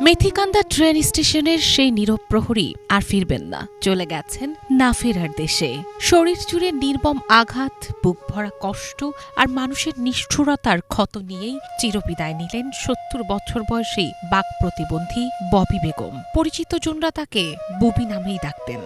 Methikanda train স্টেশনের সেই নীরব প্রহরী আর ফিরবেন না, চলে গেছেন না ফেরার দেশে। শরীর জুড়ে নির্মম আঘাত, বুক ভরা কষ্ট আর মানুষের নিষ্ঠুরতার ক্ষত নিয়েই চিরবিদায় নিলেন ৭০ বছর বয়সী বাক প্রতিবন্ধী ববি বেগম। পরিচিতজনরা তাকে বুবি নামেই ডাকতেন।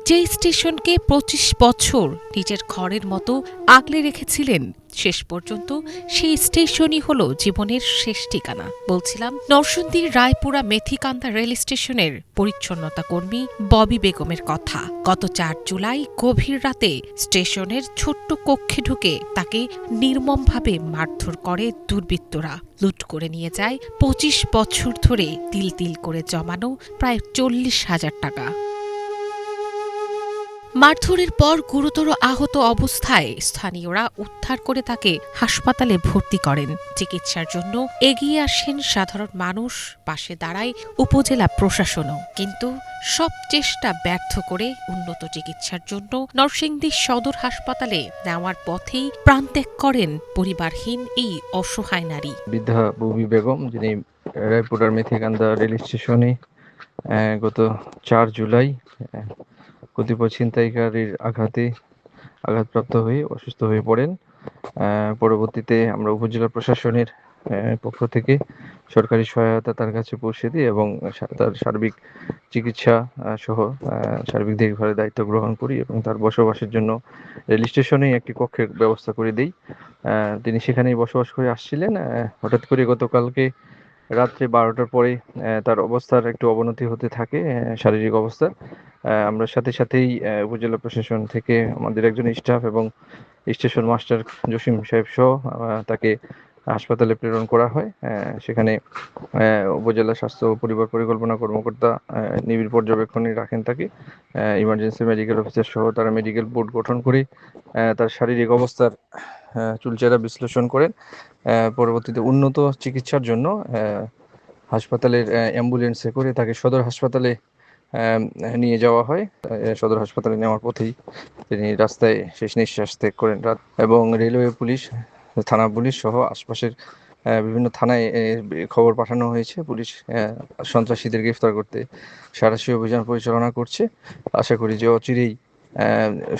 যে স্টেশনকে ২৫ বছর নিজের ঘরের মতো আগলে রেখেছিলেন, শেষ পর্যন্ত সেই স্টেশনই হল জীবনের শেষ ঠিকানা। বলছিলাম নরসিংদীর রায়পুরা মেথিকান্দা রেল স্টেশনের পরিচ্ছন্নতা কর্মী ববি বেগমের কথা। গত ৪ জুলাই গভীর রাতে স্টেশনের ছোট্ট কক্ষে ঢুকে তাকে নির্মমভাবে মারধর করে দুর্বৃত্তরা। লুট করে নিয়ে যায় ২৫ বছর ধরে তিল তিল করে জমানো প্রায় ৪০,০০০ টাকা। মারধরের পর গুরুতর আহত অবস্থায় স্থানীয়রা উদ্ধার করে তাকে হাসপাতালে ভর্তি করেন। চিকিৎসার জন্য এগিয়ে আসেন সাধারণ মানুষ, পাশে দাঁড়ায় উপজেলা প্রশাসনও। কিন্তু সব চেষ্টা ব্যর্থ করে উন্নত চিকিৎসার জন্য নরসিংদী সদর হাসপাতালে নেওয়ার পথেই প্রাণত্যাগ করেন পরিবারহীন এই অসহায় নারী। বৃদ্ধা ববি বেগম, যিনি রায়পুরার মেথিকান্দা রেল স্টেশনে গত ৪ জুলাই কতিপয় ছিনতাইকারীর আঘাতপ্রাপ্ত হয়ে অসুস্থ হয়ে পড়েন। পরবর্তীতে আমরা উপজেলা প্রশাসনের পক্ষ থেকে সরকারি সহায়তা তার কাছে পৌঁছে দিই এবং তার সার্বিক চিকিৎসা সহ সার্বিক দেখভালের দায়িত্ব গ্রহণ করি এবং তার বসবাসের জন্য রেল স্টেশনেই একটি কক্ষের ব্যবস্থা করে দিই। তিনি সেখানেই বসবাস করে আসছিলেন। হঠাৎ করে গতকালকে রাত্রে ১২টার পরে তার অবস্থার একটু অবনতি হতে থাকে, শারীরিক অবস্থার। আমরা সাথেই উপজেলা প্রশাসন থেকে আমাদের একজন স্টাফ এবং স্টেশন মাস্টার জসিম সাহেব সহ তাকে হাসপাতালে প্রেরণ করা হয়। সেখানে উপজেলা স্বাস্থ্য ও পরিবার পরিকল্পনা কর্মকর্তা নিবিড় পর্যবেক্ষণে রাখেন তাকে। ইমার্জেন্সি মেডিকেল অফিসার সহ তারা মেডিকেল বোর্ড গঠন করে তার শারীরিক অবস্থার চুলচেরা বিশ্লেষণ করেন। পরবর্তীতে উন্নত চিকিৎসার জন্য হাসপাতালের অ্যাম্বুলেন্সে করে তাকে সদর হাসপাতালে নিয়ে যাওয়া হয়। সদর হাসপাতালে নেওয়ার পথেই তিনি রাস্তায় শেষ নিঃশ্বাস ত্যাগ করেন। এবং রেলওয়ে পুলিশ, থানা পুলিশ সহ আশপাশের বিভিন্ন থানায় খবর পাঠানো হয়েছে। পুলিশ সন্ত্রাসীদের গ্রেফতার করতে সাঁড়াশি অভিযান পরিচালনা করছে। আশা করি যে অচিরেই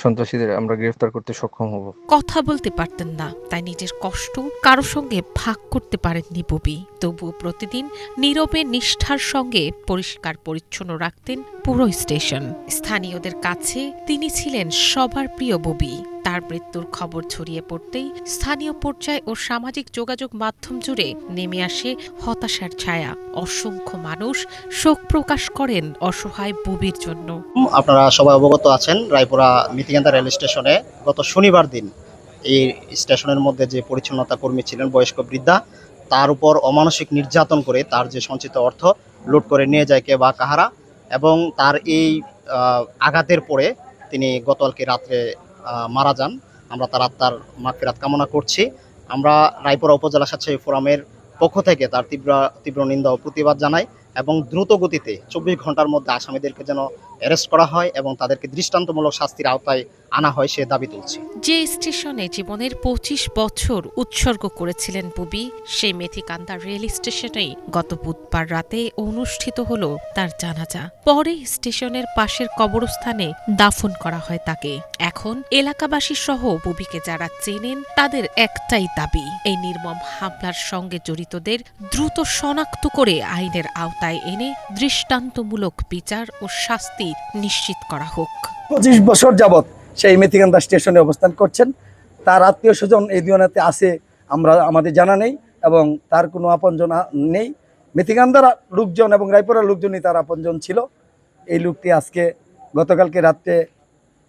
সন্ত্রাসীদের আমরা গ্রেফতার করতে সক্ষম হব। কথা বলতে পারতেন না, তাই নিজের কষ্ট কারো সঙ্গে ভাগ করতে পারেননি ববি। তবুও প্রতিদিন নীরবে নিষ্ঠার সঙ্গে পরিষ্কার পরিচ্ছন্ন রাখতেন পুরো স্টেশন। স্থানীয়দের কাছে তিনি ছিলেন সবার প্রিয় ববি। তার মৃত্যুর খবর ছড়িয়ে পড়তেই স্থানীয় পর্যায় ও সামাজিক যোগাযোগ মাধ্যম জুড়ে নেমে আসে হতাশার ছায়া। অসংখ্য মানুষ শোক প্রকাশ করেন অসহায় ববির জন্য। আপনারা সবাই অবগত আছেন, রায়পুরা মেথিকান্দা রেল স্টেশনে গত শনিবার দিন এই স্টেশনের মধ্যে যে পরিচ্ছন্নতা কর্মী ছিলেন বয়স্ক বৃদ্ধা, তার উপর অমানসিক নির্যাতন করে তার যে সঞ্চিত অর্থ লুট করে নিয়ে যায় কে বা কাহারা, এবং তার এই আঘাতের পরে তিনি গতকালকে রাত্রে মারা যান। আমরা তার আত্মার মাগফিরাত কামনা করছি। আমরা রায়পুরা উপজেলা স্বেচ্ছাসেবী ফোরামের পক্ষ থেকে তার তীব্র নিন্দা ও প্রতিবাদ জানাই এবং দ্রুত গতিতে ২৪ ঘন্টার মধ্যে আসামিদেরকে যেন অ্যারেস্ট করা হয় এবং তাদেরকে দৃষ্টান্তমূলক শাস্তির আওতায় আনা হয় সে দাবি তুলছি। যে স্টেশনে জীবনের ২৫ বছর উৎসর্গ করেছিলেন ববি, সেই মেথিকান্দা রেল স্টেশনেই গত বুধবার রাতে অনুষ্ঠিত হল তার জানাজা। পরে স্টেশনের পাশের কবরস্থানে দাফন করা হয় তাকে। এখন এলাকাবাসী সহ ববিকে যারা চেনেন তাদের একটাই দাবি, এই নির্মম হামলার সঙ্গে জড়িতদের দ্রুত শনাক্ত করে আইনের আওতায় এনে দৃষ্টান্তমূলক বিচার ও শাস্তি নিশ্চিত করা হোক। ২৫ বছর যাবৎ সেই মেথিকান্দা স্টেশনে অবস্থান করছেন। তার আত্মীয় স্বজন এই দুনিয়াতে আছে আমাদের জানা নেই এবং তার কোনো আপনজন নেই। মেথিকান্দার লোকজন এবং রায়পুরার লোকজনই তার আপনজন ছিল। এই লোকটি আজকে গতকালকে রাত্রে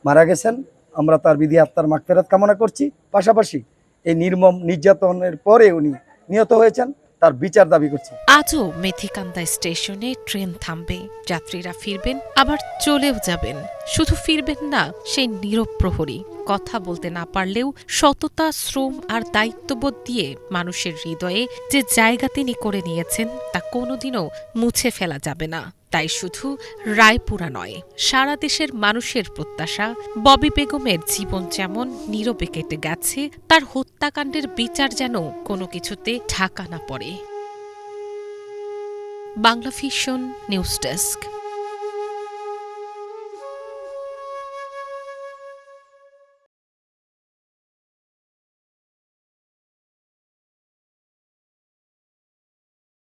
মারা গেছেন। আমরা তার বিধি আত্মার মাগফিরাত কামনা করছি। পাশাপাশি এই নির্মম নির্যাতনের পরে উনি নিহত হয়েছেন, তার বিচার দাবি করছি। আজও মেথিকান্দা স্টেশনে ট্রেন থামবে, যাত্রীরা ফিরবেন, আবার চলেও যাবেন। শুধু ফিরবেন না সেই নীরব প্রহরী। কথা বলতে না পারলেও সততা, শ্রম আর দায়িত্ববোধ দিয়ে মানুষের হৃদয়ে যে জায়গা তিনি করে নিয়েছেন তা কোনোদিনও মুছে ফেলা যাবে না। তাই শুধু রায়পুরা নয়, সারা দেশের মানুষের প্রত্যাশা, ববি বেগমের জীবন যেমন নীরবে কেটে গেছে, তার হত্যাকাণ্ডের বিচার যেন কোনো কিছুতে ঢাকা না পড়ে। Bangla vision news desk.